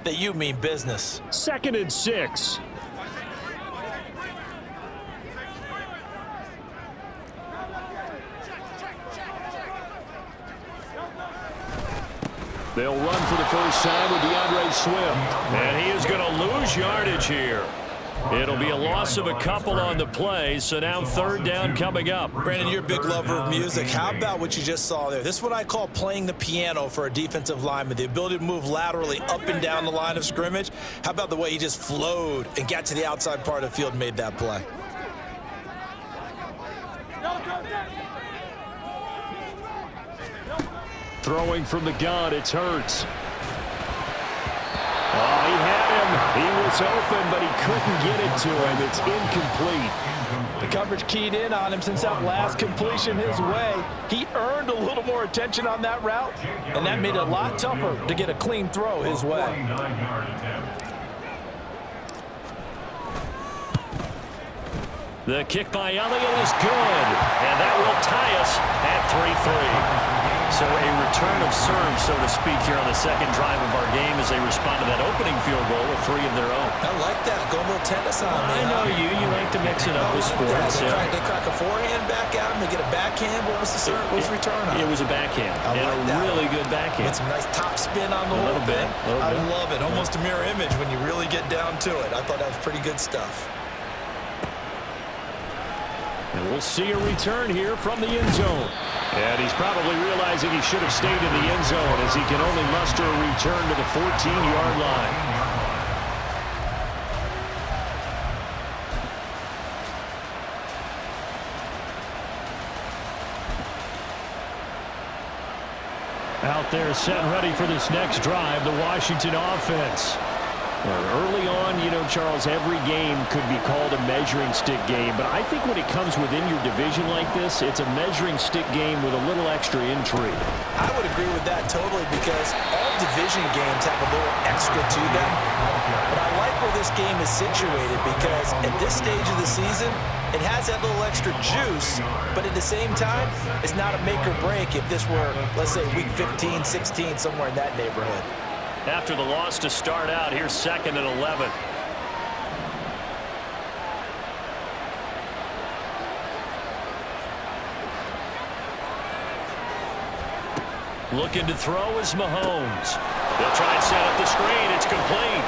That you mean business. 2nd and 6. They'll run for the first time with DeAndre Swift. And he is going to lose yardage here. It'll be a loss of a couple on the play, so now 3rd down coming up. Brandon, you're a big lover of music. How about what you just saw there? This is what I call playing the piano for a defensive lineman, the ability to move laterally up and down the line of scrimmage. How about the way he just flowed and got to the outside part of the field and made that play? Throwing from the gun, it's Hurts. Oh, he had him. He was open, but he couldn't get it to him. It's incomplete. The coverage keyed in on him since that last completion his way. He earned a little more attention on that route, and that made it a lot tougher to get a clean throw his way. The kick by Elliott is good, and that will tie us at 3-3. So a return of serve, so to speak, here on the 2nd drive of our game as they respond to that opening field goal with 3 of their own. I like that. Go a little tennis on me. I know you. You like to mix it up with sports. They crack a forehand back out and they get a backhand. What was the serve? What was the return on? It was a backhand. And a really good backhand. With some nice top spin on the whole thing. I love it. Almost a mirror image when you really get down to it. I thought that was pretty good stuff. And we'll see a return here from the end zone. And he's probably realizing he should have stayed in the end zone as he can only muster a return to the 14-yard line. Out there set and ready for this next drive, the Washington offense. Early on, you know, Charles, every game could be called a measuring stick game, but I think when it comes within your division like this, it's a measuring stick game with a little extra intrigue. I would agree with that totally because all division games have a little extra to them, but I like where this game is situated because at this stage of the season, it has that little extra juice, but at the same time, it's not a make or break if this were, let's say, week 15, 16, somewhere in that neighborhood. After the loss to start out, here's 2nd and 11. Looking to throw is Mahomes. They'll try and set up the screen. It's complete.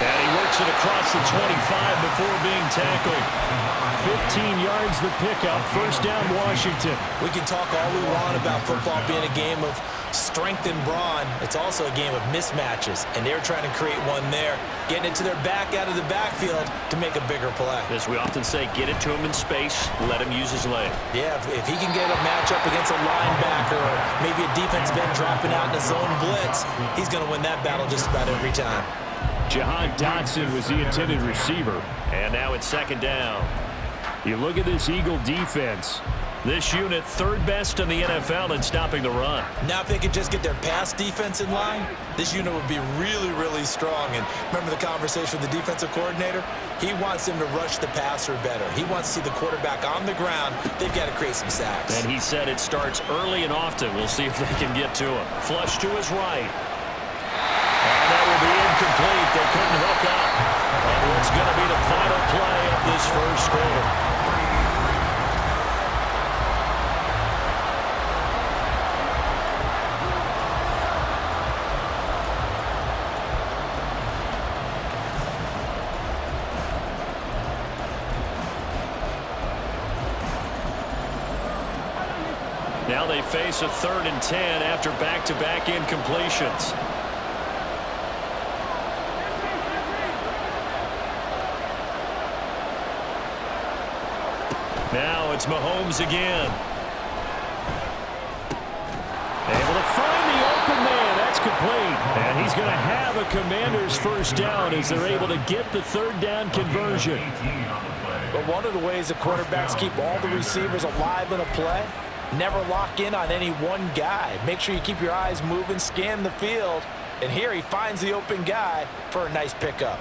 And he works it across the 25 before being tackled. 15 yards the pickup. 1st down, Washington. We can talk all we want about football being a game of strength and brawn. It's also a game of mismatches, and they're trying to create one there, getting it to their back out of the backfield to make a bigger play. As we often say, get it to him in space, let him use his leg. Yeah, if he can get a matchup against a linebacker or maybe a defensive end dropping out in a zone blitz, he's going to win that battle just about every time. Jahan Dotson was the intended receiver, and now it's 2nd down. You look at this Eagle defense. This unit, 3rd best in the NFL in stopping the run. Now if they could just get their pass defense in line, this unit would be really, really strong. And remember the conversation with the defensive coordinator? He wants them to rush the passer better. He wants to see the quarterback on the ground. They've got to create some sacks. And he said it starts early and often. We'll see if they can get to him. Flush to his right. And that will be incomplete. They couldn't hook up. And what's going to be the final play of this 1st quarter? Now they face a 3rd and 10 after back-to-back incompletions. Now it's Mahomes again. Able to find the open man. That's complete. And he's going to have a Commander's 1st down as they're able to get the 3rd down conversion. But one of the ways the quarterbacks keep all the receivers alive in a play, never lock in on any one guy. Make sure you keep your eyes moving, scan the field. And here he finds the open guy for a nice pickup.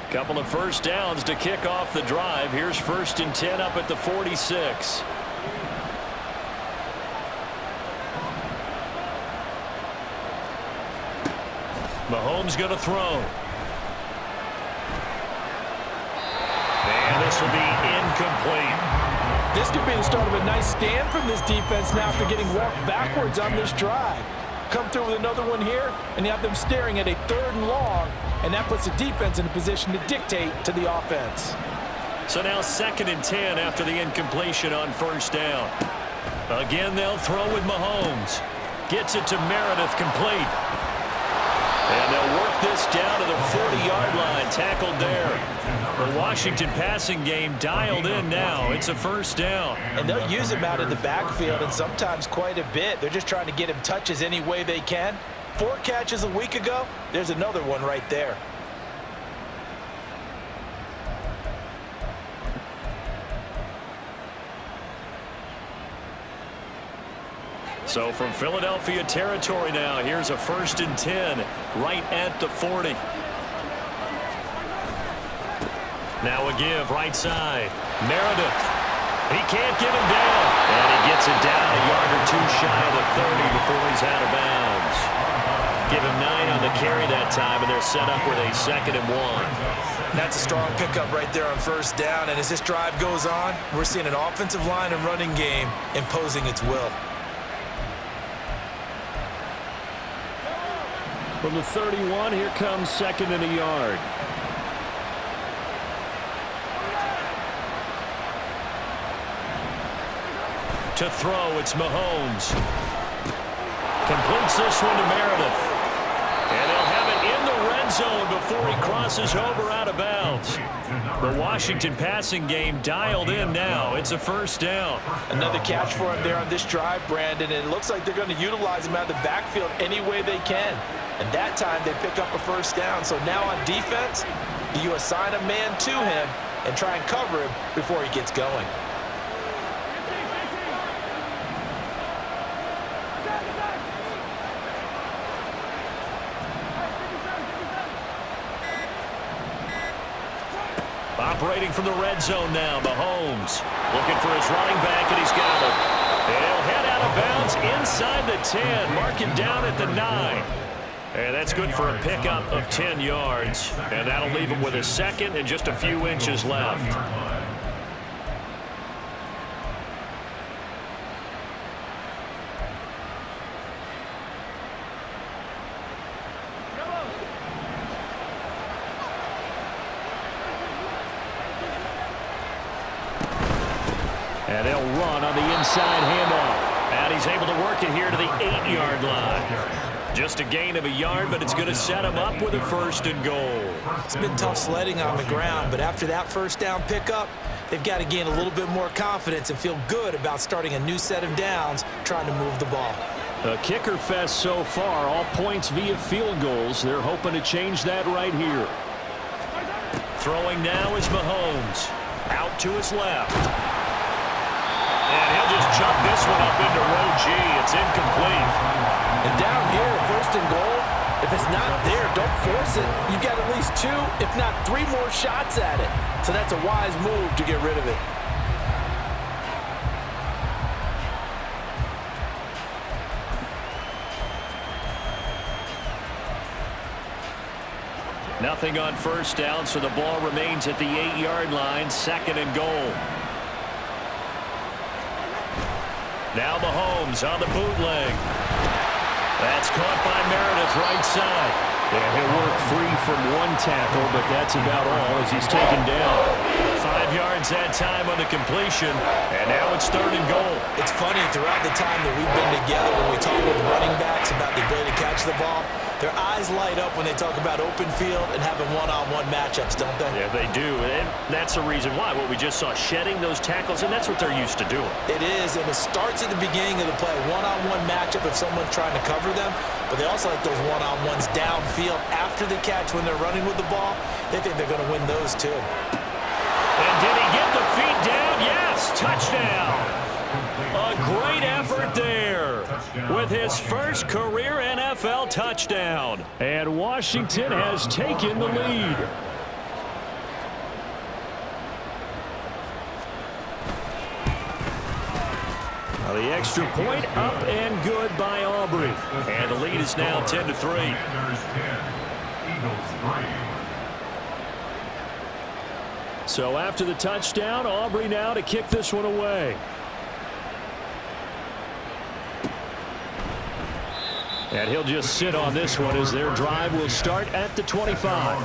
Couple of 1st downs to kick off the drive. Here's 1st and 10 up at the 46. Mahomes going to throw. And this will be incomplete. This could be the start of a nice stand from this defense now after getting walked backwards on this drive. Come through with another one here, and you have them staring at a 3rd and long, and that puts the defense in a position to dictate to the offense. So now 2nd and 10 after the incompletion on 1st down. Again, they'll throw with Mahomes. Gets it to Meredith, complete. And they'll work this down to the 40-yard line, tackled there. The Washington passing game dialed in now. It's a 1st down. And they'll use him out in the backfield, and sometimes quite a bit. They're just trying to get him touches any way they can. 4 catches a week ago, there's another one right there. So from Philadelphia territory now, here's a 1st and 10 right at the 40. Now a give right side. Meredith. He can't get him down. And he gets it down a yard or 2 shy of the 30 before he's out of bounds. Give him 9 on the carry that time, and they're set up with a 2nd and 1. That's a strong pickup right there on 1st down. And as this drive goes on, we're seeing an offensive line and running game imposing its will. From the 31, here comes 2nd and a yard. To throw, it's Mahomes. Completes this one to Meredith. And they'll have it in the red zone before he crosses over out of bounds. The Washington passing game dialed in now. It's a 1st down. Another catch for him there on this drive, Brandon, and it looks like they're going to utilize him out of the backfield any way they can. And that time they pick up a 1st down. So now on defense, you assign a man to him and try and cover him before he gets going. Operating from the red zone now, Mahomes looking for his running back, and he's got it. And he'll head out of bounds inside the 10, mark him down at the 9. And that's good for a pickup of 10 yards. And that'll leave him with a 2nd and just a few inches left. And they'll run on the inside handoff. And he's able to work it here to the 8-yard line. Just a gain of a yard, but it's going to set him up with a 1st and goal. It's been tough sledding on the ground, but after that 1st down pickup, they've got to gain a little bit more confidence and feel good about starting a new set of downs, trying to move the ball. A kicker fest so far, all points via field goals. They're hoping to change that right here. Throwing now is Mahomes. Out to his left. And he'll just chuck this one up into row G. It's incomplete. And down here, 1st and goal, if it's not there, don't force it. You've got at least 2, if not 3 more shots at it. So that's a wise move to get rid of it. Nothing on 1st down, so the ball remains at the 8-yard line, 2nd and goal. Now Mahomes on the bootleg. That's caught by Meredith right side. And he'll work free from 1 tackle, but that's about all as he's taken down. 5 yards that time on the completion, and now it's 3rd and goal. It's funny, throughout the time that we've been together, when we talk with running backs about the ability to catch the ball, their eyes light up when they talk about open field and having one-on-one matchups, don't they? Yeah, they do, and that's the reason why. What we just saw, shedding those tackles, and that's what they're used to doing. It is, and it starts at the beginning of the play, one-on-one matchup if someone's trying to cover them, but they also like those one-on-ones downfield after the catch when they're running with the ball. They think they're going to win those too. And did he get the feet down? Yes, touchdown. A great effort there with his first career NFL touchdown. And Washington has taken the lead. Now the extra point up and good by Aubrey. And the lead is now 10-3. So after the touchdown, Aubrey now to kick this one away. And he'll just sit on this one as their drive will start at the 25.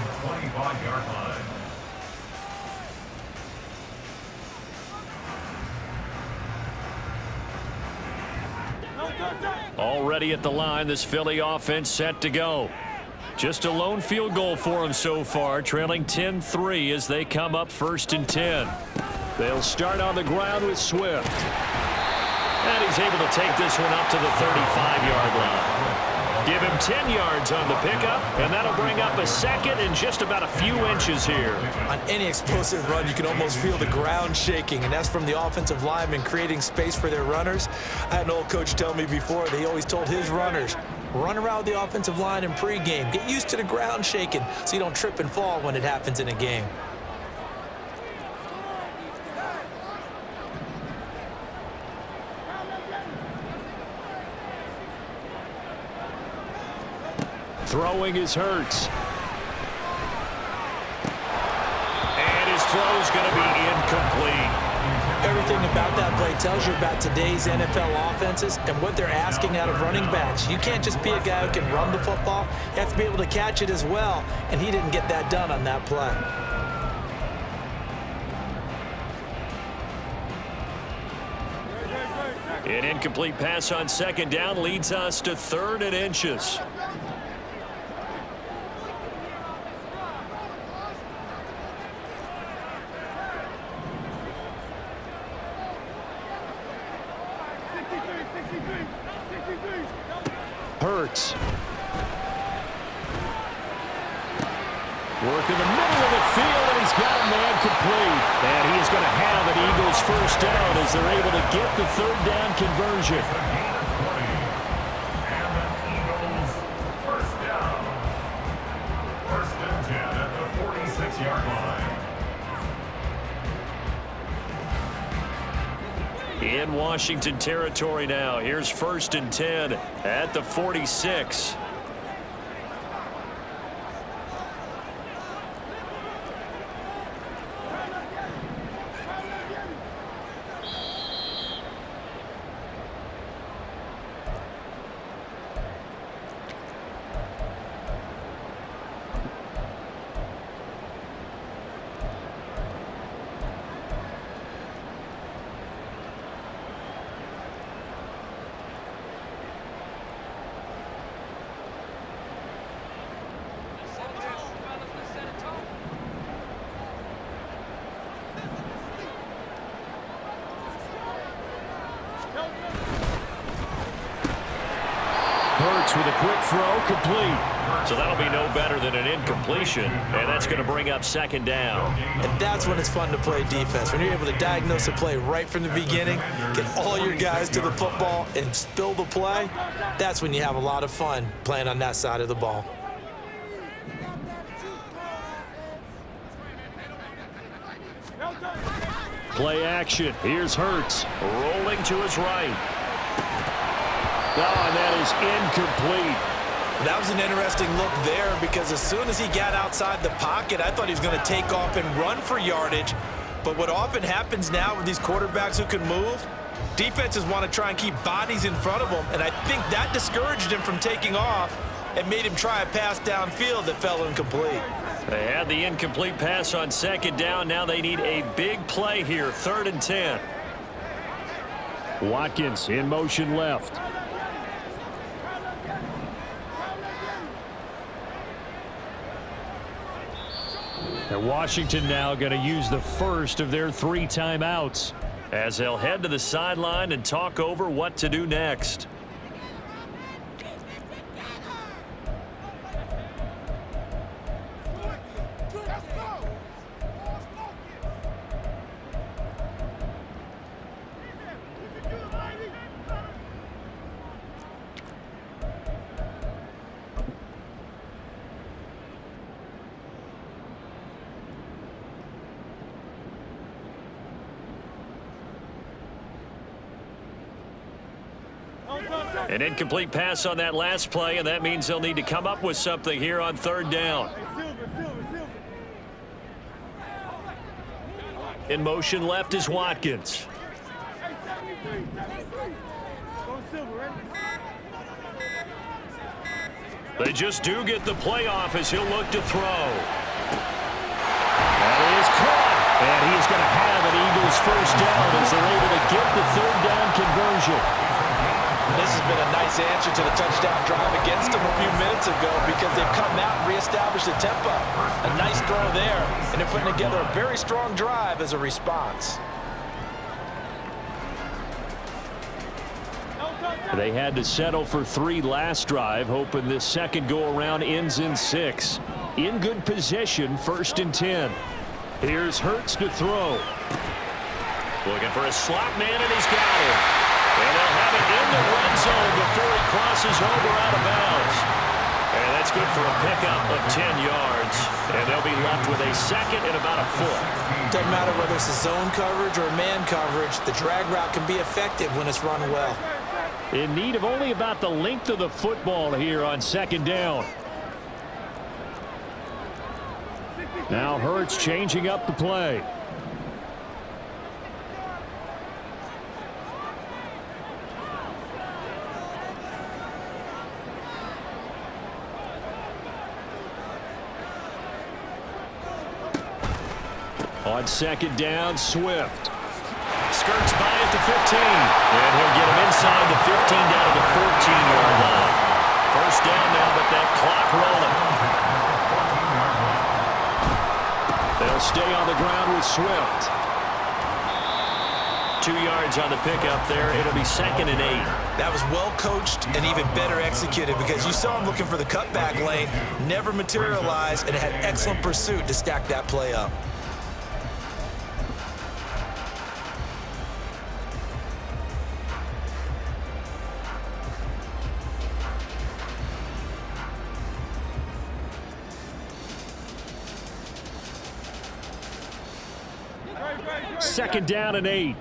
Already at the line, this Philly offense set to go. Just a lone field goal for them so far, trailing 10-3 as they come up 1st and 10. They'll start on the ground with Swift. And he's able to take this one up to the 35-yard line. Give him 10 yards on the pickup, and that'll bring up a second and just about a few inches here. On any explosive run, you can almost feel the ground shaking, and that's from the offensive linemen creating space for their runners. I had an old coach tell me before, they always told his runners, run around the offensive line in pregame. Get used to the ground shaking so you don't trip and fall when it happens in a game. Throwing is Hurts. And his throw's going to be incomplete. Everything about that play tells you about today's NFL offenses and what they're asking out of running backs. You can't just be a guy who can run the football. You have to be able to catch it as well, and he didn't get that done on that play. An incomplete pass on 2nd down leads us to 3rd and inches. Hurts. Work in the middle of the field, and he's got a man complete. And he is going to have an Eagles 1st down as they're able to get the 3rd down conversion. And the Eagles 1st down. 1st and 10 at the 46-yard line. In Washington territory now. Here's 1st and 10 at the 46. Hurts with a quick throw, complete. So that'll be no better than an incompletion, and that's going to bring up 2nd down. And that's when it's fun to play defense. When you're able to diagnose a play right from the beginning, get all your guys to the football and spill the play, that's when you have a lot of fun playing on that side of the ball. Play action. Here's Hurts. Rolling to his right. Oh, and that is incomplete. That was an interesting look there because as soon as he got outside the pocket, I thought he was going to take off and run for yardage. But what often happens now with these quarterbacks who can move, defenses want to try and keep bodies in front of them, and I think that discouraged him from taking off and made him try a pass downfield that fell incomplete. They had the incomplete pass on 2nd down. Now they need a big play here, 3rd and 10. Watkins in motion left. And Washington now going to use the first of their 3 timeouts as they'll head to the sideline and talk over what to do next. An incomplete pass on that last play, and that means they'll need to come up with something here on third down. In motion left is Watkins. They just do get the playoff as he'll look to throw. That is caught. And he is going to have an Eagles first down as they're able to get the third down conversion. This has been a nice answer to the touchdown drive against them a few minutes ago because they've come out and reestablished the tempo. A nice throw there, and they're putting together a very strong drive as a response. They had to settle for 3 last drive, hoping this second go-around ends in 6. In good position, 1st and 10. Here's Hurts to throw. Looking for a slot man, and he's got it. And they'll have it in the red zone before he crosses over out of bounds. And that's good for a pickup of 10 yards. And they'll be left with a second and about a foot. Doesn't matter whether it's a zone coverage or man coverage, the drag route can be effective when it's run well. In need of only about the length of the football here on second down. Now Hurts changing up the play. On second down, Swift. Skirts by at the 15. And he'll get him inside the 15 down to the 14-yard line. First down now, but that clock rolling. They'll stay on the ground with Swift. 2 yards on the pickup there. It'll be 2nd and 8. That was well coached and even better executed because you saw him looking for the cutback lane, never materialized, and had excellent pursuit to stack that play up. Second down and 8.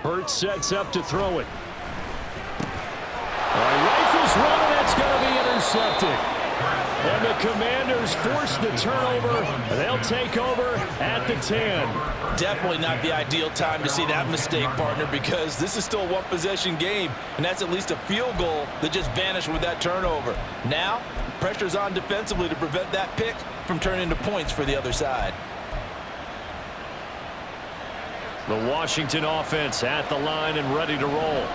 Hurts sets up to throw it. Rifles one, and that's going to be intercepted. And the Commanders force the turnover. They'll take over at the 10. Definitely not the ideal time to see that mistake, partner, because this is still a one-possession game, and that's at least a field goal that just vanished with that turnover. Now, pressure's on defensively to prevent that pick from turning into points for the other side. The Washington offense at the line and ready to roll.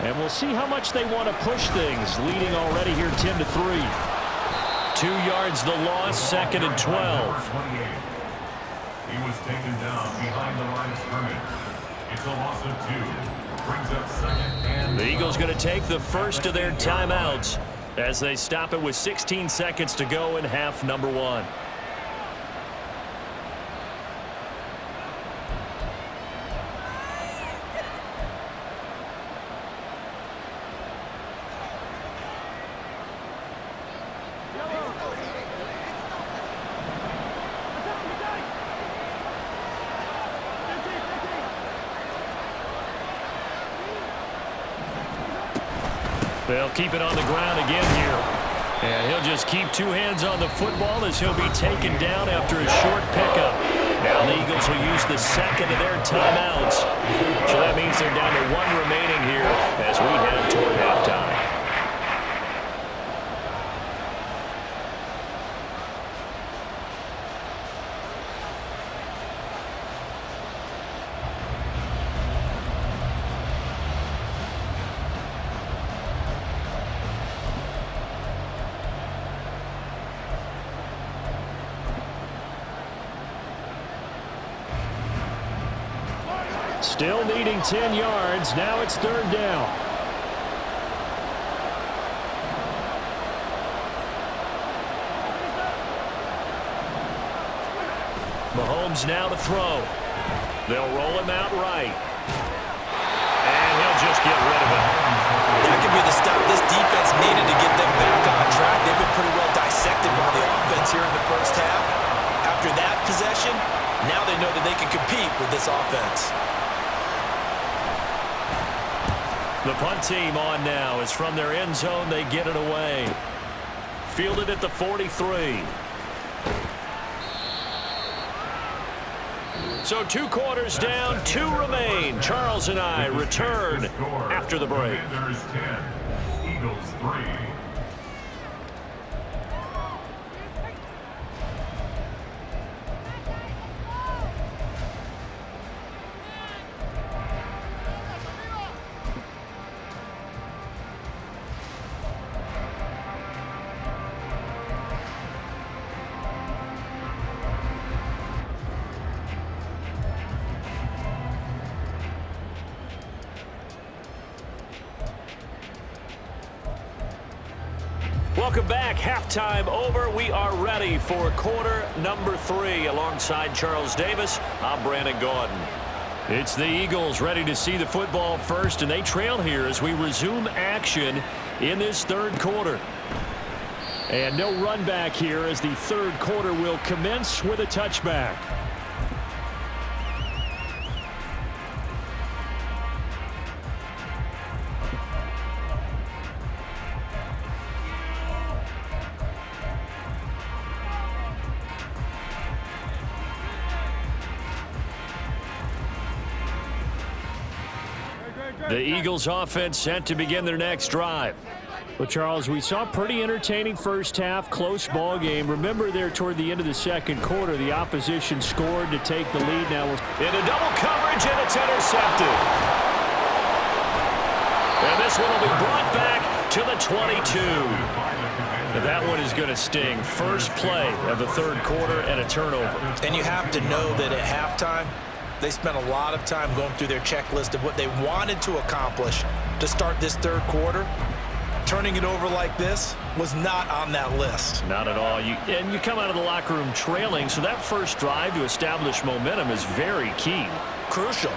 And we'll see how much they want to push things, leading already here 10-3. 2 yards the loss, 2nd and 12. He was taken down behind the line of scrimmage. It's a loss of 2. Brings up 2nd and... The Eagles going to take the first of their timeouts as they stop it with 16 seconds to go in half number 1. They'll keep it on the ground again here. And he'll just keep 2 hands on the football as he'll be taken down after a short pickup. Now the Eagles will use the second of their timeouts. So that means they're down to 1 remaining here as we head toward halftime. Still needing 10 yards. Now it's 3rd down. Mahomes now to throw. They'll roll him out right. And he'll just get rid of it. That could be the stop this defense needed to get them back on track. They've been pretty well dissected by the offense here in the first half. After that possession, now they know that they can compete with this offense. The punt team on now is from their end zone. They get it away. Fielded at the 43. So 2 quarters down, 2 remain. Charles and I return after the break. Commanders 10, Eagles 3. Welcome back. Halftime over. We are ready for quarter number 3. Alongside Charles Davis, I'm Brandon Gaudin. It's the Eagles ready to see the football first, and they trail here as we resume action in this third quarter. And no run back here as the third quarter will commence with a touchback. The Eagles offense set to begin their next drive. Well, Charles, we saw a pretty entertaining first half, close ball game. Remember there toward the end of the second quarter, the opposition scored to take the lead. Now in a double coverage, and it's intercepted. And this one will be brought back to the 22. Now that one is going to sting. First play of the third quarter and a turnover. And you have to know that at halftime, they spent a lot of time going through their checklist of what they wanted to accomplish to start this third quarter. Turning it over like this was not on that list. Not at all. And you come out of the locker room trailing, so that first drive to establish momentum is very key. Crucial.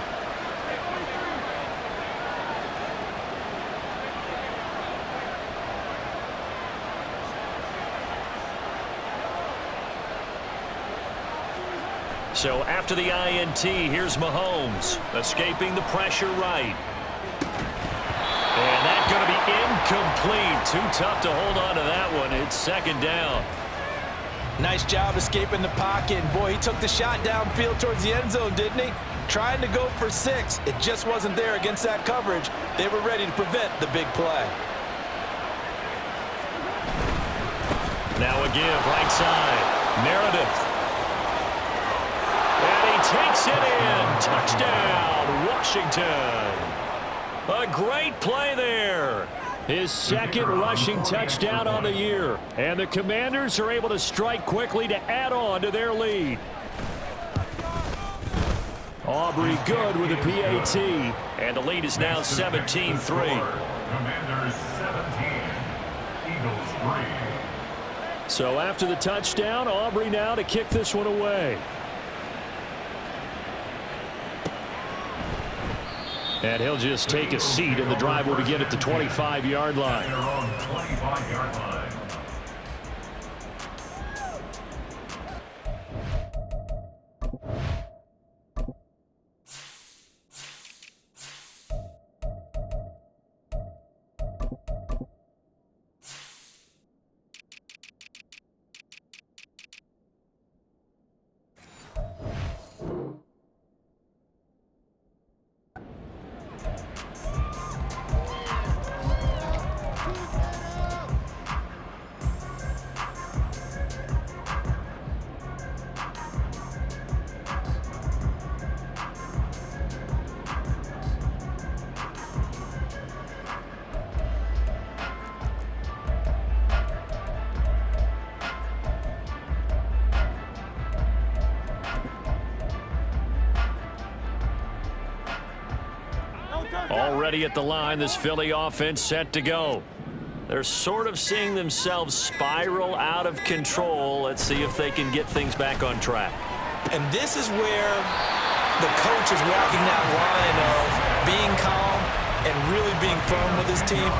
So after the INT, here's Mahomes escaping the pressure right. And that's going to be incomplete. Too tough to hold on to that one. It's second down. Nice job escaping the pocket. And boy, he took the shot downfield towards the end zone, didn't he? Trying to go for 6. It just wasn't there against that coverage. They were ready to prevent the big play. Now a give right side. Meredith. And he takes it in. Touchdown, Washington. A great play there. His second rushing touchdown on the year. And the Commanders are able to strike quickly to add on to their lead. Aubrey good with a PAT. And the lead is now 17-3. Commanders 17, Eagles 3. So after the touchdown, Aubrey now to kick this one away. And he'll just take a seat, and the drive will begin at the 25-yard line. Their own 25-yard line. Already at the line, this Philly offense set to go. They're sort of seeing themselves spiral out of control. Let's see if they can get things back on track. And this is where the coach is walking that line of being calm and really being firm with his team.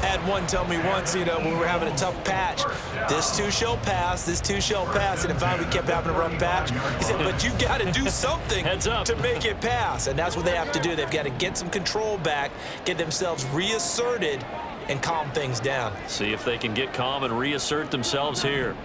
I had one tell me once, when we were having a tough patch, this too shall pass, this too shall pass, and finally we kept having a rough patch. He said, but you got to do something to make it pass, and that's what they have to do. They've got to get some control back, get themselves reasserted, and calm things down. See if they can get calm and reassert themselves here.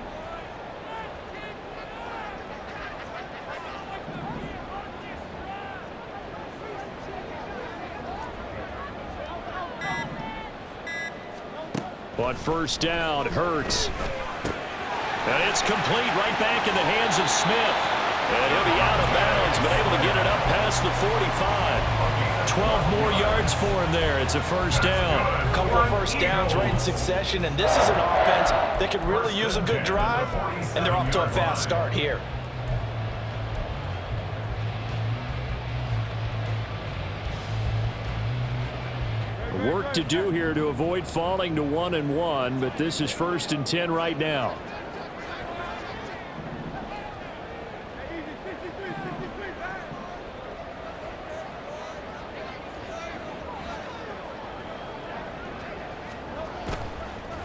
On first down, Hurts. And it's complete right back in the hands of Smith. And he'll be out of bounds, but able to get it up past the 45. 12 more yards for him there. It's a first down. A couple of first downs right in succession, and this is an offense that could really use a good drive, and they're off to a fast start here. Work to do here to avoid falling to 1-1, but this is 1st and 10 right now.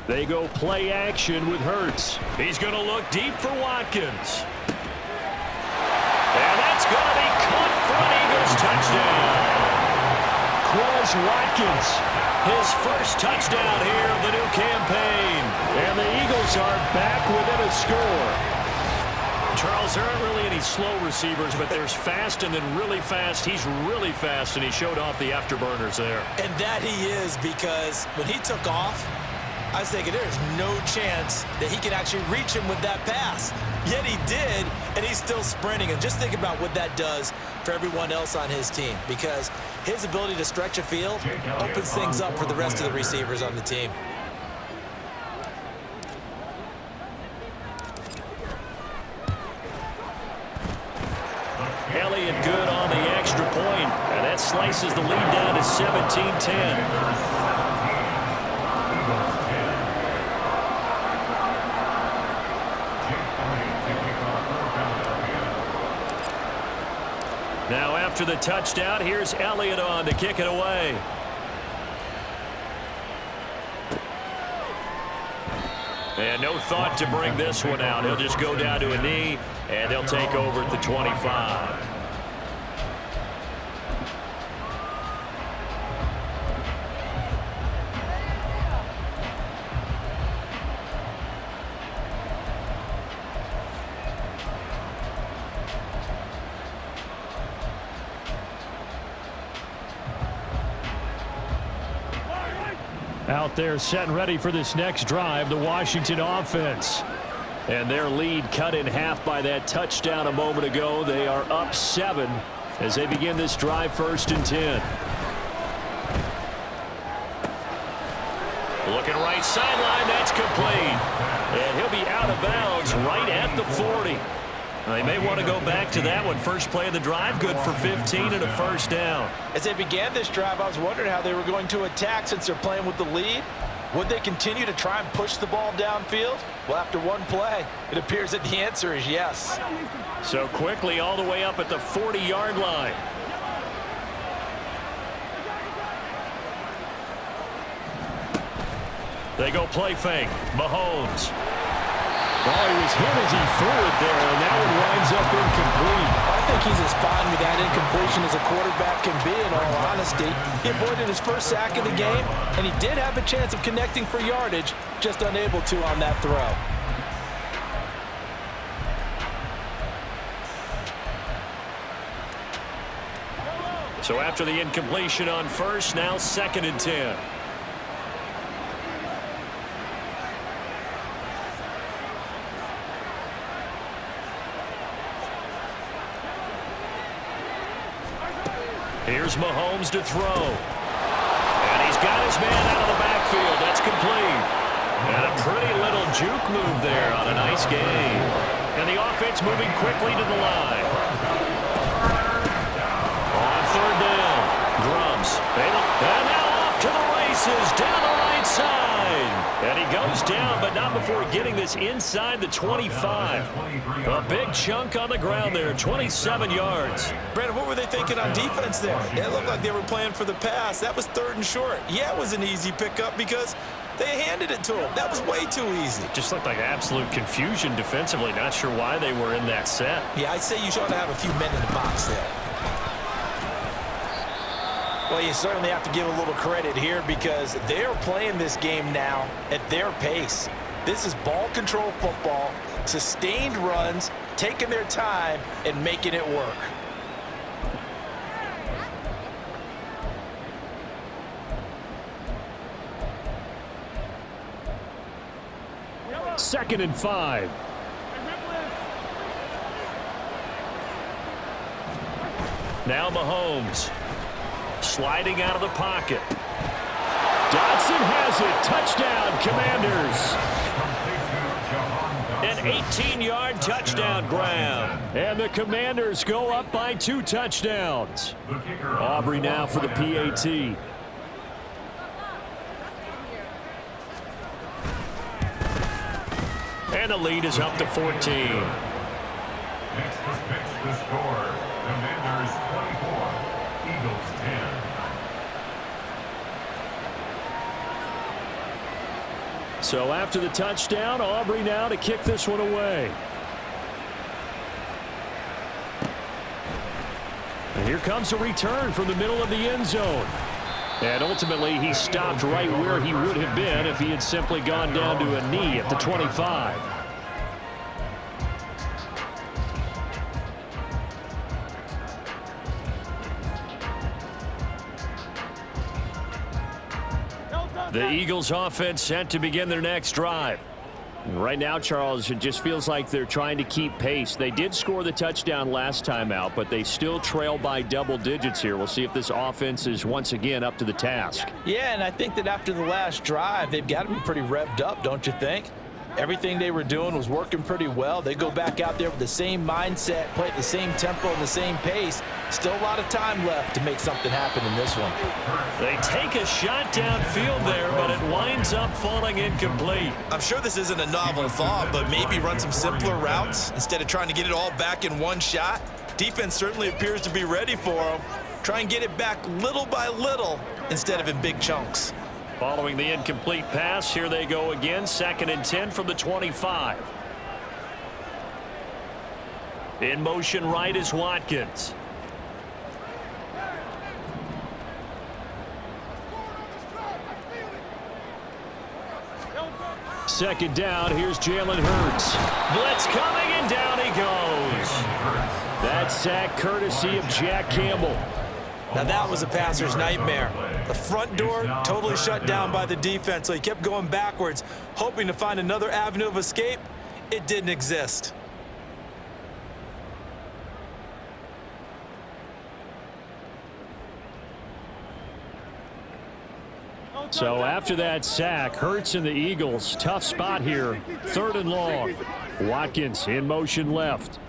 They go play action with Hurts. He's going to look deep for Watkins. And that's going to be caught for an Eagles touchdown. Quez Watkins, his first touchdown here of the new campaign. And the Eagles are back within a score. Charles, there aren't really any slow receivers, but there's fast and then really fast. He's really fast, and he showed off the afterburners there. And that he is, because when he took off, I was thinking there's no chance that he can actually reach him with that pass. Yet he did, and he's still sprinting. And just think about what that does for everyone else on his team, because his ability to stretch a field opens things up for the rest of the receivers on the team. Elliott good on the extra point, and that slices the lead down to 17-10. Now after the touchdown, here's Elliott on to kick it away. And no thought to bring this one out. He'll just go down to a knee, and they'll take over at the 25. Out there set and ready for this next drive, the Washington offense. And their lead cut in half by that touchdown a moment ago. They are up 7 as they begin this drive, 1st and 10. Looking right sideline, that's complete. And he'll be out of bounds right at the 40. They may want to go back to that one. First play of the drive, good for 15 and a first down. As they began this drive, I was wondering how they were going to attack since they're playing with the lead. Would they continue to try and push the ball downfield? Well, after one play, it appears that the answer is yes. So quickly all the way up at the 40-yard line. They go play fake. Mahomes. Oh, he was hit as he threw it there, and now it winds up incomplete. I think he's as fine with that incompletion as a quarterback can be, in all honesty. He avoided his first sack of the game, and he did have a chance of connecting for yardage, just unable to on that throw. So after the incompletion on first, now 2nd and 10. Here's Mahomes to throw. And he's got his man out of the backfield. That's complete. And a pretty little juke move there on a nice game. And the offense moving quickly to the line. On 3rd down. Drums. And now off to the races down the right side. And he goes goes down, but not before getting this inside the 25. A big chunk on the ground there, 27 yards. Brandon, what were they thinking on defense there? It looked like they were playing for the pass. That was 3rd and short. Yeah, it was an easy pickup because they handed it to him. That was way too easy. Just looked like absolute confusion defensively. Not sure why they were in that set. Yeah, I'd say you ought to have a few men in the box there. Well, you certainly have to give a little credit here because they're playing this game now at their pace. This is ball control football, sustained runs, taking their time and making it work. Second and 5. Now Mahomes. Sliding out of the pocket. Dotson has it. Touchdown, Commanders. An 18-yard touchdown grab. And the Commanders go up by 2 touchdowns. Aubrey now for the PAT. And the lead is up to 14. Next to fix the score. Commanders 24, Eagles 10. So after the touchdown, Aubrey now to kick this one away. And here comes a return from the middle of the end zone. And ultimately, he stopped right where he would have been if he had simply gone down to a knee at the 25. The Eagles offense set to begin their next drive. Right now, Charles, it just feels like they're trying to keep pace. They did score the touchdown last time out, but they still trail by double digits here. We'll see if this offense is once again up to the task. Yeah, and I think that after the last drive, they've got to be pretty revved up, don't you think? Everything they were doing was working pretty well. They go back out there with the same mindset, play at the same tempo and the same pace. Still a lot of time left to make something happen in this one. They take a shot downfield there, but it winds up falling incomplete. I'm sure this isn't a novel thought, but maybe run some simpler routes instead of trying to get it all back in one shot. Defense certainly appears to be ready for them. Try and get it back little by little instead of in big chunks. Following the incomplete pass, here they go again. 2nd and 10 from the 25. In motion right is Watkins. Second down, here's Jalen Hurts. Blitz coming, and down he goes. That sack courtesy of Jack Campbell. Now that was a passer's nightmare. The front door totally shut down by the defense, so he kept going backwards, hoping to find another avenue of escape. It didn't exist. So after that sack, Hurts and the Eagles, tough spot here. 3rd and long. Watkins in motion left.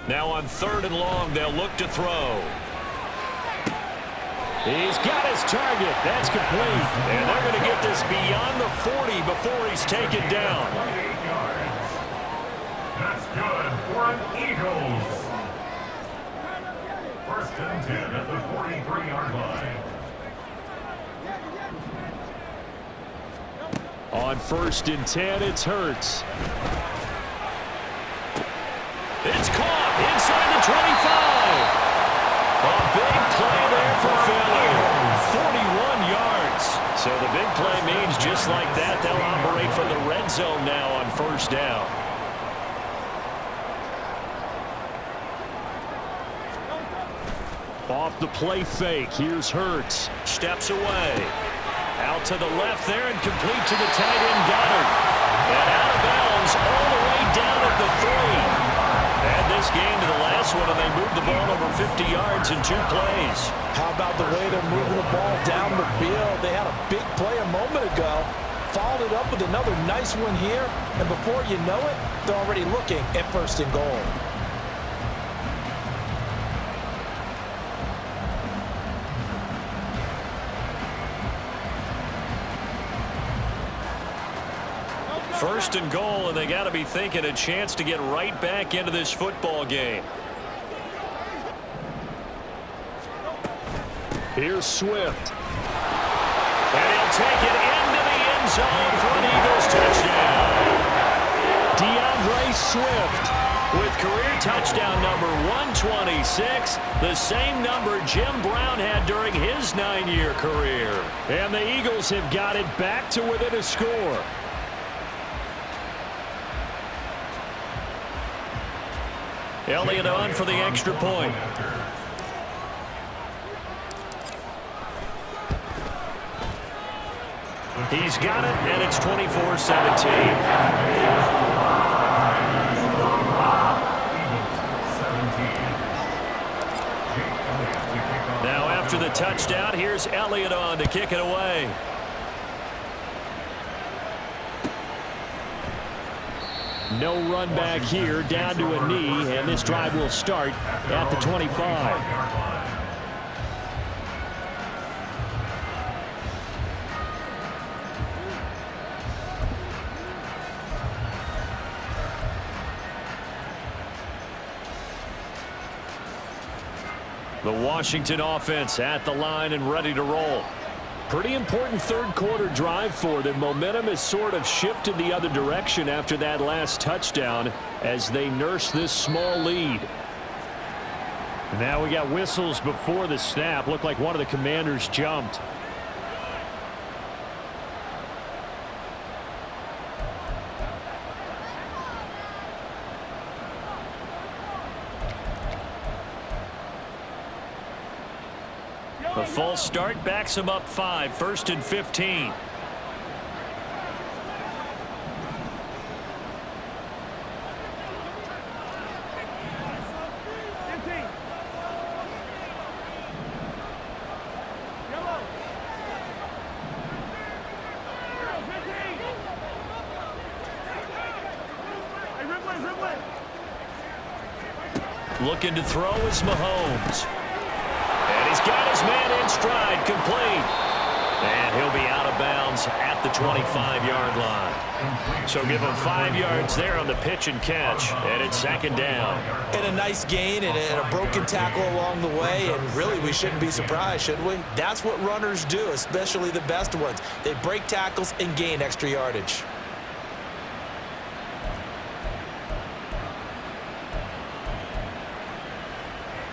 Now on 3rd and long, they'll look to throw. He's got his target. That's complete. And they're going to get this beyond the 40 before he's taken down. 28 yards. That's good for an Eagles. 1st and 10 at the 43-yard line. On 1st and 10, it's Hurts. It's caught inside the 25. A big play there for failure. 41 yards. So the big play means just like that, they'll operate from the red zone now on 1st down. Off the play fake, here's Hurts. Steps away. Out to the left there and complete to the tight end Goddard. And out of bounds all the way down at the 3. Add this game to the last one, and they moved the ball over 50 yards in 2 plays. How about the way they're moving the ball down the field? They had a big play a moment ago, followed it up with another nice one here, and before you know it, they're already looking at 1st and goal. first and goal, and they got to be thinking a chance to get right back into this football game. Here's Swift. And he'll take it into the end zone for an Eagles touchdown. DeAndre Swift with career touchdown number 126, the same number Jim Brown had during his 9-year career. And the Eagles have got it back to within a score. Elliott on for the extra point. He's got it, and it's 24-17. Now after the touchdown, here's Elliott on to kick it away. No run back here, down to a knee, and this drive will start at the 25. The Washington offense at the line and ready to roll. Pretty important third quarter drive for them. Momentum has sort of shifted the other direction after that last touchdown as they nurse this small lead. Now we got whistles before the snap. Looked like one of the Commanders jumped. The false start backs him up 5, 1st and 15. Looking to throw is Mahomes. And he's got his man in stride, complete. And he'll be out of bounds at the 25-yard line. So give him 5 yards there on the pitch and catch, and it's 2nd down. And a nice gain and a broken tackle along the way, and really we shouldn't be surprised, should we? That's what runners do, especially the best ones. They break tackles and gain extra yardage.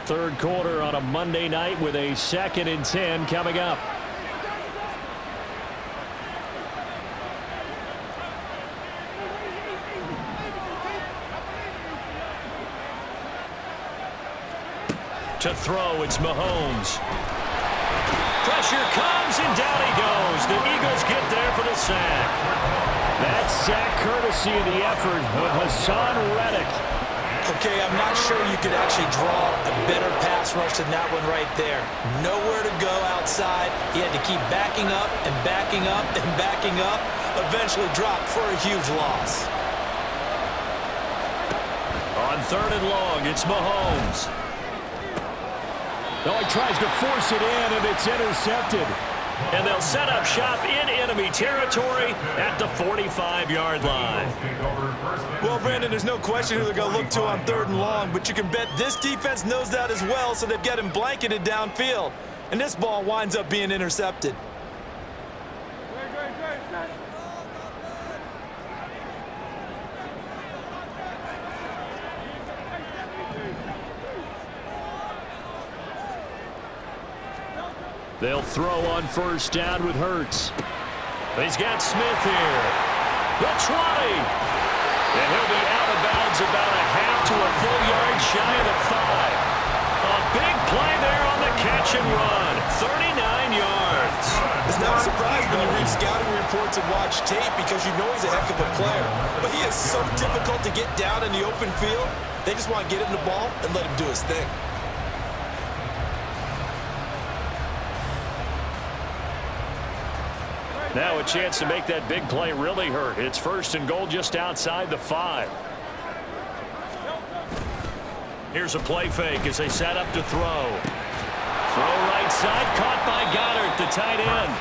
Third quarter on a Monday night with a 2nd and 10 coming up. To throw, it's Mahomes. Pressure comes, and down he goes. The Eagles get there for the sack. That sack courtesy of the effort of Hassan Reddick. Okay, I'm not sure you could actually draw a better pass rush than that one right there. Nowhere to go outside. He had to keep backing up and backing up and backing up. Eventually dropped for a huge loss. On 3rd and long, it's Mahomes. Oh, he tries to force it in, and it's intercepted. And they'll set up shop in enemy territory at the 45-yard line. Well, Brandon, there's no question who they're going to look to on 3rd and long, but you can bet this defense knows that as well, so they've got him blanketed downfield. And this ball winds up being intercepted. They'll throw on 1st down with Hurts. He's got Smith here. The 20. And he'll be out of bounds about a half to a full yard shy of the 5. A big play there on the catch and run. 39 yards. It's not a surprise when you read scouting reports and watch tape because you know he's a heck of a player. But he is so difficult to get down in the open field. They just want to get him the ball and let him do his thing. Now a chance to make that big play really hurt. It's 1st and goal just outside the 5. Here's a play fake as they set up to throw. Throw right side, caught by Goddard, the tight end.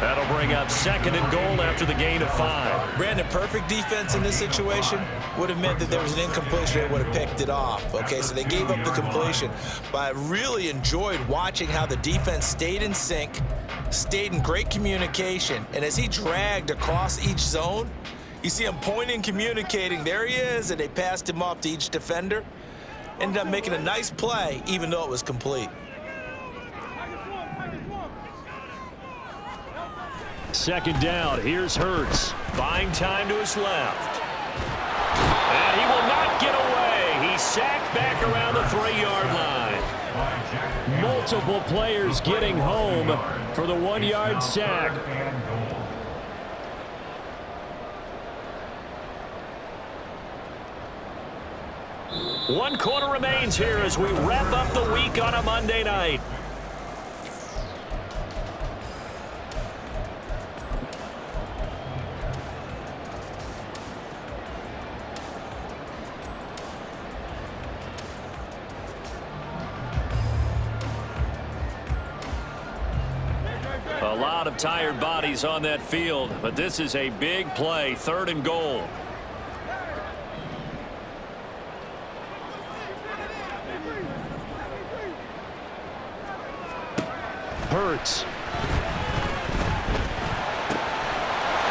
That'll bring up 2nd and goal after the gain of 5. Brandon, perfect defense in this situation would have meant that there was an incompletion. They would have picked it off. Okay, so they gave up the completion. But I really enjoyed watching how the defense stayed in sync, stayed in great communication. And as he dragged across each zone, you see him pointing, communicating. There he is, and they passed him off to each defender. Ended up making a nice play, even though it was complete. 2nd down. Here's Hurts. Buying time to his left. And he will not get away. He's sacked back around the 3-yard line. Multiple players getting home for the 1-yard sack. One quarter remains here as we wrap up the week on a Monday night. A lot of tired bodies on that field, but this is a big play, 3rd and goal. Hurts.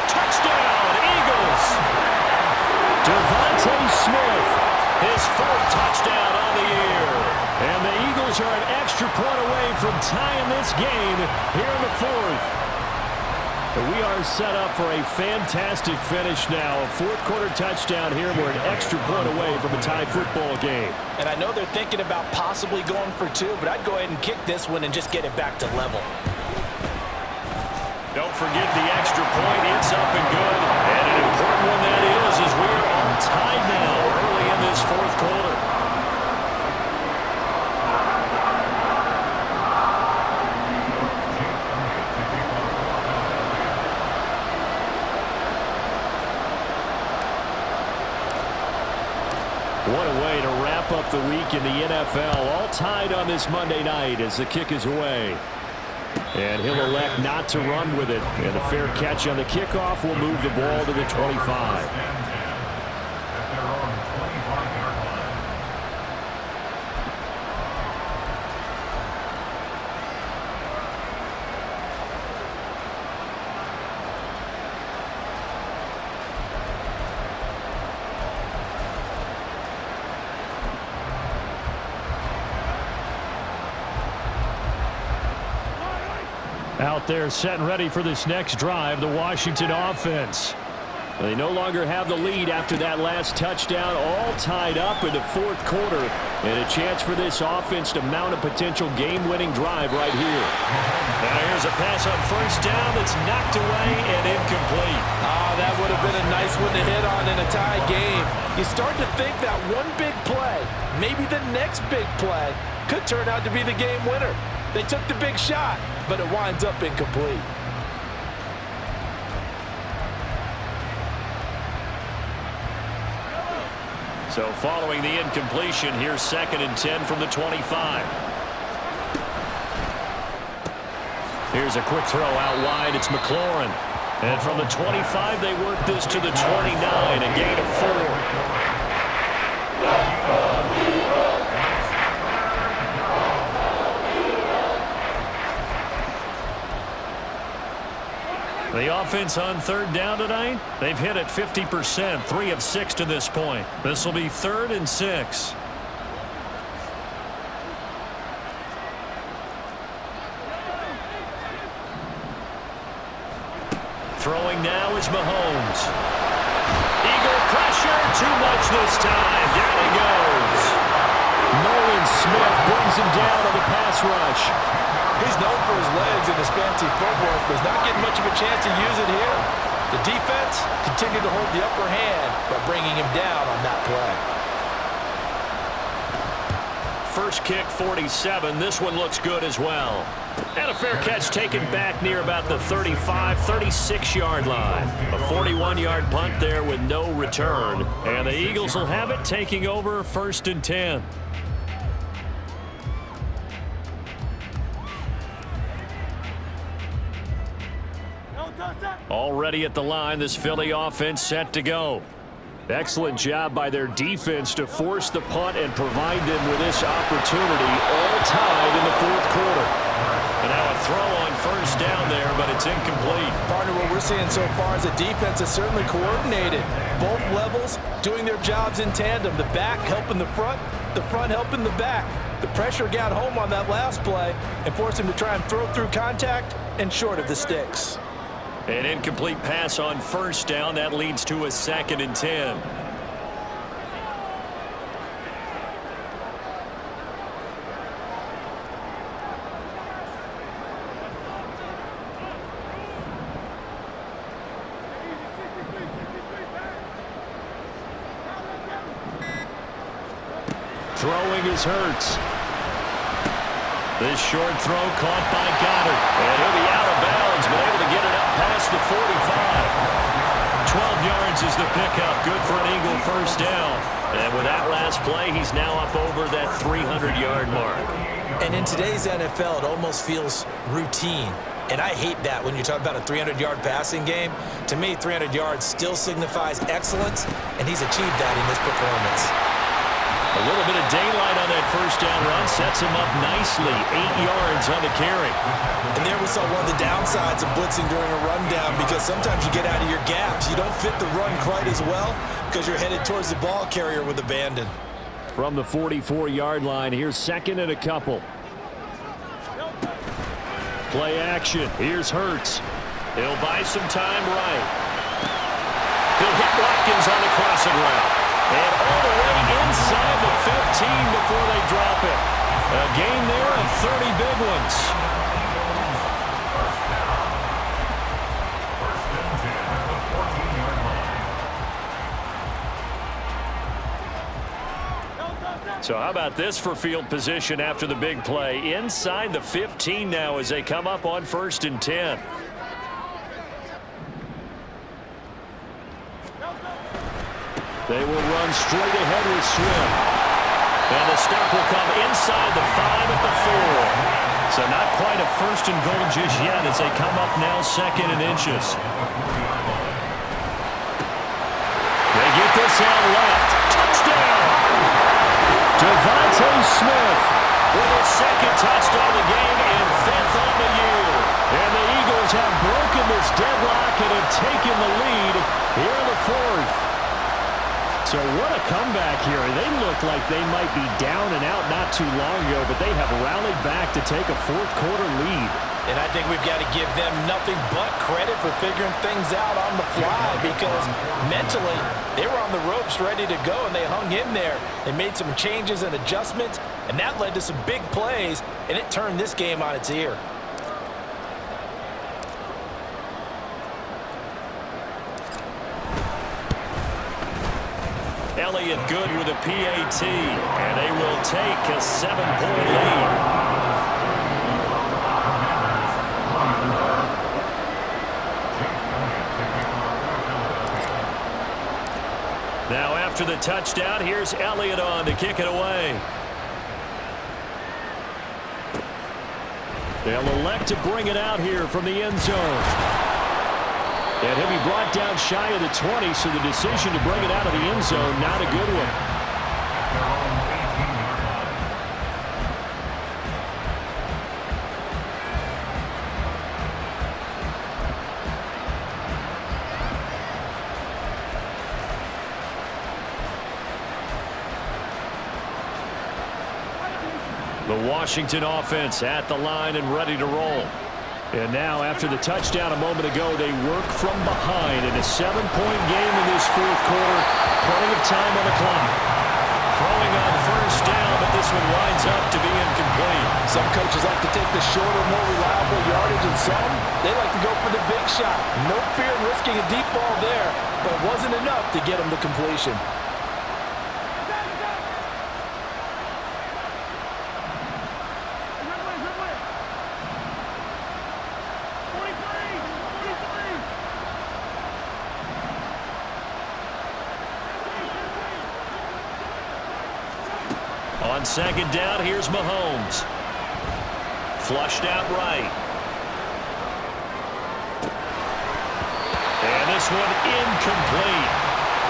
Touchdown, Eagles! Devontae Smith, his 4th touchdown on the year. And the Eagles are an extra point away from tying this game here in the 4th. We are set up for a fantastic finish now. A 4th-quarter touchdown here. We're an extra point away from a tie football game. And I know they're thinking about possibly going for 2, but I'd go ahead and kick this one and just get it back to level. Don't forget the extra point. It's up and good. And an important one that is as we're all tied now early in this 4th quarter. What a way to wrap up the week in the NFL. All tied on this Monday night as the kick is away. And he'll elect not to run with it. And a fair catch on the kickoff will move the ball to the 25. Out there set and ready for this next drive, the Washington offense. They no longer have the lead after that last touchdown, all tied up in the 4th quarter. And a chance for this offense to mount a potential game-winning drive right here. Now here's a pass on 1st down that's knocked away and incomplete. That would have been a nice one to hit on in a tie game. You start to think that one big play, maybe the next big play, could turn out to be the game winner. They took the big shot, but it winds up incomplete. So following the incompletion, here's 2nd and 10 from the 25. Here's a quick throw out wide. It's McLaurin. And from the 25, they work this to the 29, a gain of 4. The offense on 3rd down tonight, they've hit it 50%, 3 of 6 to this point. This will be 3rd and 6. Throwing now is Mahomes. Eagle pressure, too much this time. Down he goes. Nolan Smith brings him down on the pass rush. He's known for his legs and his fancy footwork, but he's not getting much of a chance to use it here. The defense continued to hold the upper hand by bringing him down on that play. First kick, 47. This one looks good as well. And a fair catch taken back near about the 35, 36-yard line. A 41-yard punt there with no return. And the Eagles will have it, taking over 1st and 10. Already at the line, this Philly offense set to go. Excellent job by their defense to force the punt and provide them with this opportunity, all tied in the fourth quarter. And now a throw on first down there, but it's incomplete. Partner, what we're seeing so far is the defense is certainly coordinated. Both levels doing their jobs in tandem. The back helping the front helping the back. The pressure got home on that last play and forced him to try and throw through contact and short of the sticks. An incomplete pass on first down. That leads to a 2nd and 10. Throwing is Hurts. This short throw caught by Goddard. And he'll be out of bounds, but able to get it up past the 45. 12 yards is the pickup. Good for an Eagle first down. And with that last play, he's now up over that 300-yard mark. And in today's NFL, it almost feels routine. And I hate that when you talk about a 300-yard passing game. To me, 300 yards still signifies excellence, and he's achieved that in this performance. A little bit of daylight on that first down run sets him up nicely. 8 yards on the carry. And there we saw one of the downsides of blitzing during a rundown, because sometimes you get out of your gaps. You don't fit the run quite as well because you're headed towards the ball carrier with abandon. From the 44-yard line, here's 2nd and a couple. Play action. Here's Hurts. He'll buy some time right. He'll hit Watkins on the crossing route. And all the way inside the 15 before they drop it. A gain there of 30 big ones. So how about this for field position after the big play? Inside the 15 now as they come up on 1st and 10. They will run straight ahead with Swift. And the stop will come inside the 5 at the 4. So not quite a 1st and goal just yet as they come up now 2nd and inches. They get this out left. Touchdown! Devontae Smith with his 2nd touchdown of the game and 5th on the year. And the Eagles have broken this deadlock and have taken the lead here in the 4th. So what a comeback here. They look like they might be down and out not too long ago, but they have rallied back to take a 4th quarter lead. And I think we've got to give them nothing but credit for figuring things out on the fly, because mentally they were on the ropes ready to go and they hung in there. They made some changes and adjustments, and that led to some big plays, and it turned this game on its ear. Elliott good with a PAT, and they will take a 7-point lead. Now after the touchdown, here's Elliott on to kick it away. They'll elect to bring it out here from the end zone. And he'll be brought down shy of the 20, so the decision to bring it out of the end zone, not a good one. The Washington offense at the line and ready to roll. And now, after the touchdown a moment ago, they work from behind in a 7-point game in this 4th quarter. Plenty of time on the clock. Throwing on first down, but this one winds up to be incomplete. Some coaches like to take the shorter, more reliable yardage, and some, they like to go for the big shot. No fear in risking a deep ball there, but it wasn't enough to get them to completion. On 2nd down, here's Mahomes. Flushed out right. this one incomplete.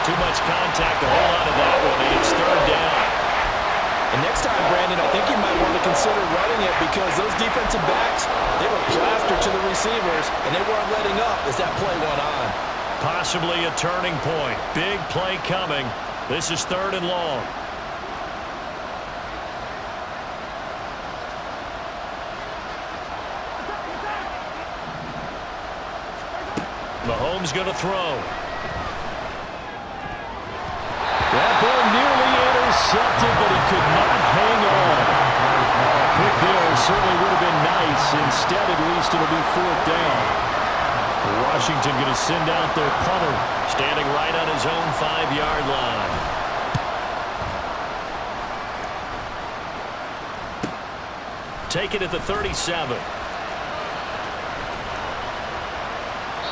Too much contact to hold on to that one, and it's third down. And next time, Brandon, I think you might want to consider running it because those defensive backs, they were plastered to the receivers, and they weren't letting up as that play went on. Possibly a turning point. Big play coming. This is third and long. Mahomes going to throw. That ball nearly intercepted, but he could not hang on. Pick there certainly would have been nice. Instead, at least it'll be fourth down. Washington going to send out their punter, standing right on his own 5-yard line. Take it at the 37.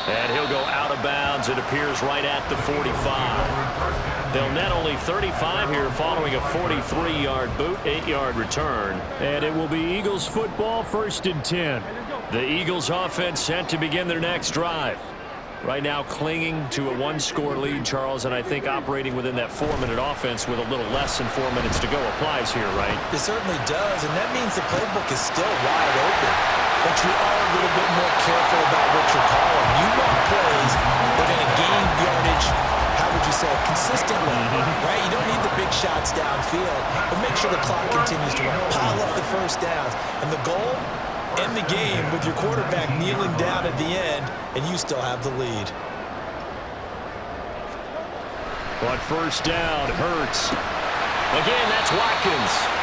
And he'll go out of bounds. It appears right at the 45. They'll net only 35 here following a 43-yard boot, 8-yard return. And it will be Eagles football, 1st and 10. The Eagles offense set to begin their next drive. Right now clinging to a 1-score lead, Charles, and I think operating within that 4-minute offense with a little less than 4 minutes to go applies here, right? It certainly does, and that means the playbook is still wide open. But you are a little bit more careful about what you're calling. You want plays that are going to gain yardage, how would you say, consistently, right? You don't need the big shots downfield, but make sure the clock continues to run. Pile up the first downs. And the goal, end the game with your quarterback kneeling down at the end, and you still have the lead. But first down, Hurts. Again, that's Watkins.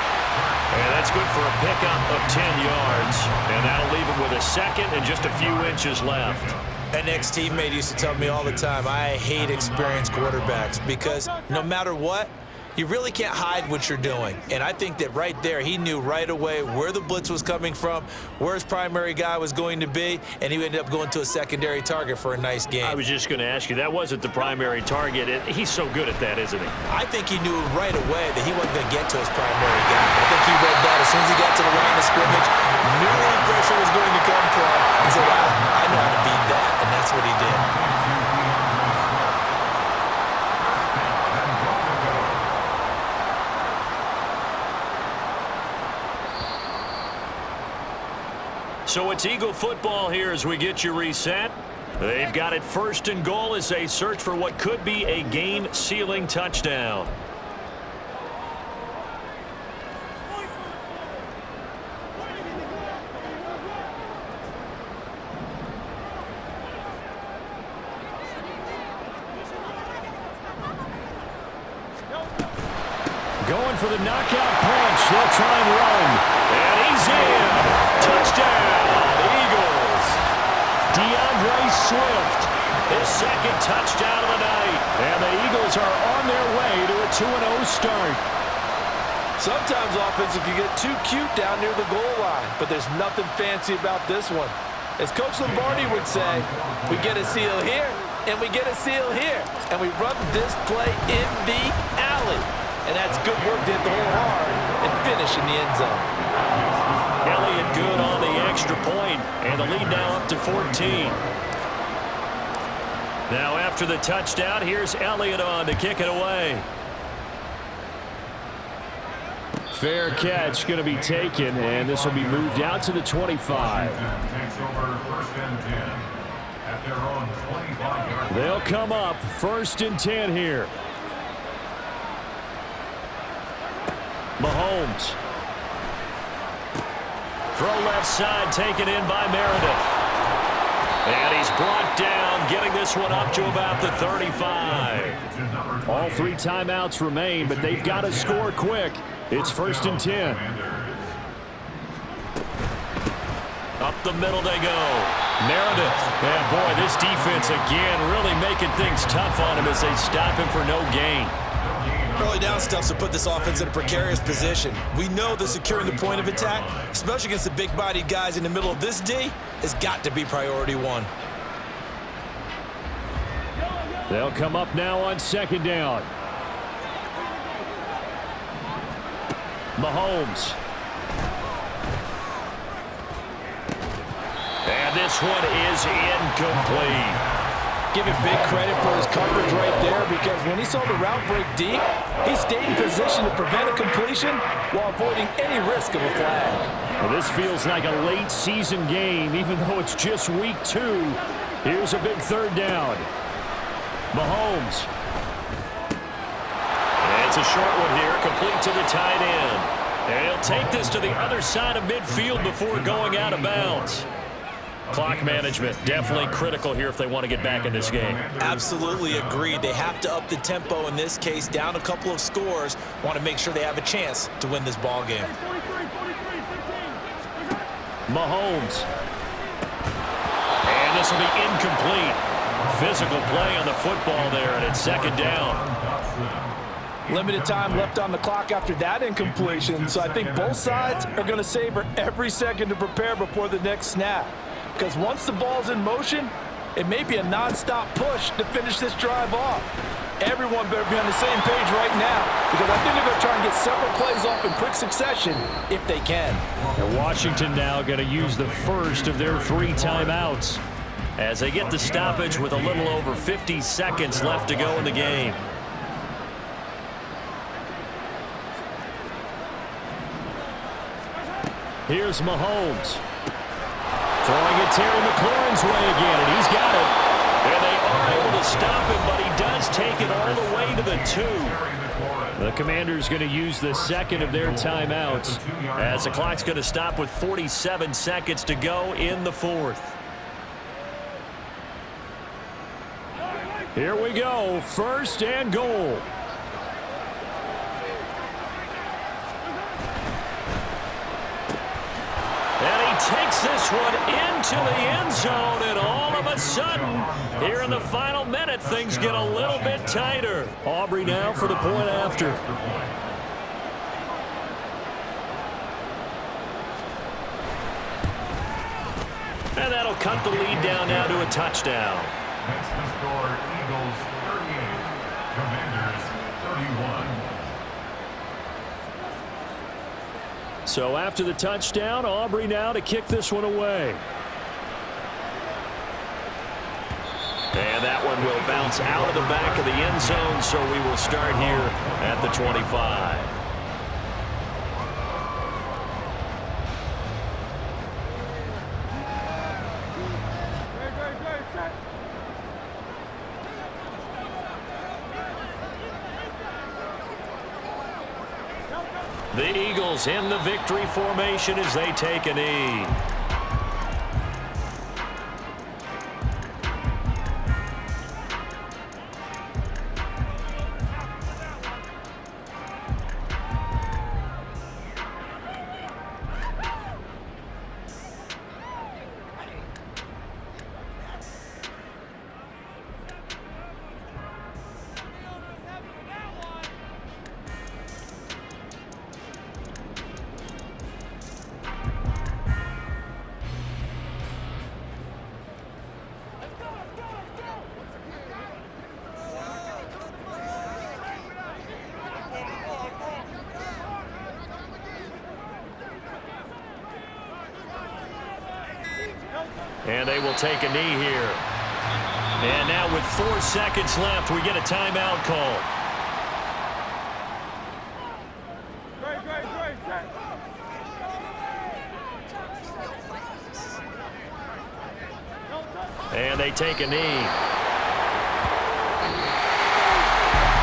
And that's good for a pickup of 10 yards. And that'll leave him with a second and just a few inches left. An ex-teammate used to tell me all the time, I hate experienced quarterbacks because no matter what, you really can't hide what you're doing. And I think that right there, he knew right away where the blitz was coming from, where his primary guy was going to be, and he ended up going to a secondary target for a nice game. I was just going to ask you, that wasn't the primary target. He's so good at that, isn't he? I think he knew right away that he wasn't going to get to his primary guy. I think he read that as soon as he got to the line of scrimmage, knew where the pressure was going to come from, and said, I know how to beat that, and that's what he did. So it's Eagle football here as we get you reset. They've got it 1st and goal as they search for what could be a game-sealing touchdown. Going for the knockout punch. They'll try and run. And he's in. Touchdown, Eagles. DeAndre Swift, his second touchdown of the night. And the Eagles are on their way to a 2-0 start. Sometimes offenses can get too cute down near the goal line, but there's nothing fancy about this one. As Coach Lombardi would say, we get a seal here, and we get a seal here, and we run this play in the alley. And that's good work to hit the hole hard and finish in the end zone. Elliott good on the extra point, and the lead now up to 14. Now after the touchdown, here's Elliott on to kick it away. Fair catch going to be taken, and this will be moved out to the 25. Takes over 1st and 10 at their own 25-yard line. They'll come up 1st and 10 here. Mahomes. Throw left side, taken in by Meredith. And he's brought down, getting this one up to about the 35. All 3 timeouts remain, but they've got to score quick. It's 1st and 10. Up the middle they go. Meredith. And boy, this defense again really making things tough on him as they stop him for no gain. Early down stuff's to put this offense in a precarious position. We know that securing the point of attack, especially against the big-bodied guys in the middle of this D, has got to be priority 1. They'll come up now on 2nd down. Mahomes. And this one is incomplete. Give him big credit for his coverage right there, because when he saw the route break deep, he stayed in position to prevent a completion while avoiding any risk of a flag. Well, this feels like a late season game, even though it's just week 2. Here's a big third down. Mahomes. And it's a short one here, complete to the tight end. And he'll take this to the other side of midfield before going out of bounds. Clock management, definitely critical here if they want to get back in this game. Absolutely agreed. They have to up the tempo in this case, down a couple of scores. Want to make sure they have a chance to win this ball game. Mahomes. And this will be incomplete. Physical play on the football there, and it's second down. Limited time left on the clock after that incompletion, so I think both sides are going to savor every second to prepare before the next snap. Because once the ball's in motion, it may be a non-stop push to finish this drive off. Everyone better be on the same page right now, because I think they're going to try and get several plays off in quick succession if they can. And Washington now going to use the first of their 3 timeouts as they get the stoppage with a little over 50 seconds left to go in the game. Here's Mahomes. Throwing it Terry McLaurin's way again, and he's got it. And they are able to stop him, but he does take it all the way to the 2. The Commanders going to use the second of their timeouts as the clock's going to stop with 47 seconds to go in the 4th. Here we go, 1st and goal. Takes this one into the end zone, and all of a sudden, here in the final minute, things get a little bit tighter. Aubrey now for the point after. And that'll cut the lead down now to a touchdown. Next to score, Eagles 38, Commanders 31. So after the touchdown, Aubrey now to kick this one away. And that one will bounce out of the back of the end zone, so we will start here at the 25. The Eagles in the victory formation as they take a knee. And they will take a knee here. And now with 4 seconds left, we get a timeout call. And they take a knee.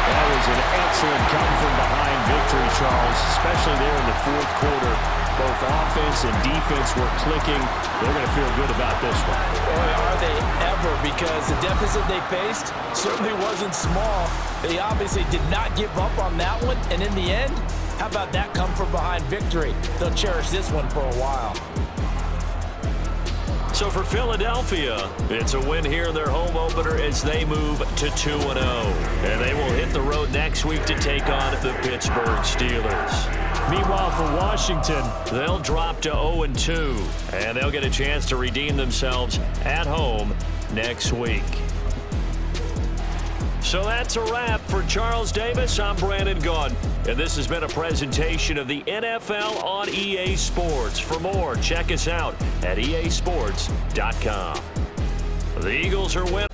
That was an excellent come-from-behind victory, Charles, especially there in the 4th quarter. Both offense and defense were clicking. They're going to feel good about this one. Boy, are they ever, because the deficit they faced certainly wasn't small. They obviously did not give up on that one, and in the end, how about that come-from-behind victory? They'll cherish this one for a while. So for Philadelphia, it's a win here in their home opener as they move to 2-0. And they will hit the road next week to take on the Pittsburgh Steelers. Meanwhile, for Washington, they'll drop to 0-2, and they'll get a chance to redeem themselves at home next week. So that's a wrap for Charles Davis. I'm Brandon Gaudin, and this has been a presentation of the NFL on EA Sports. For more, check us out at easports.com. The Eagles are winning.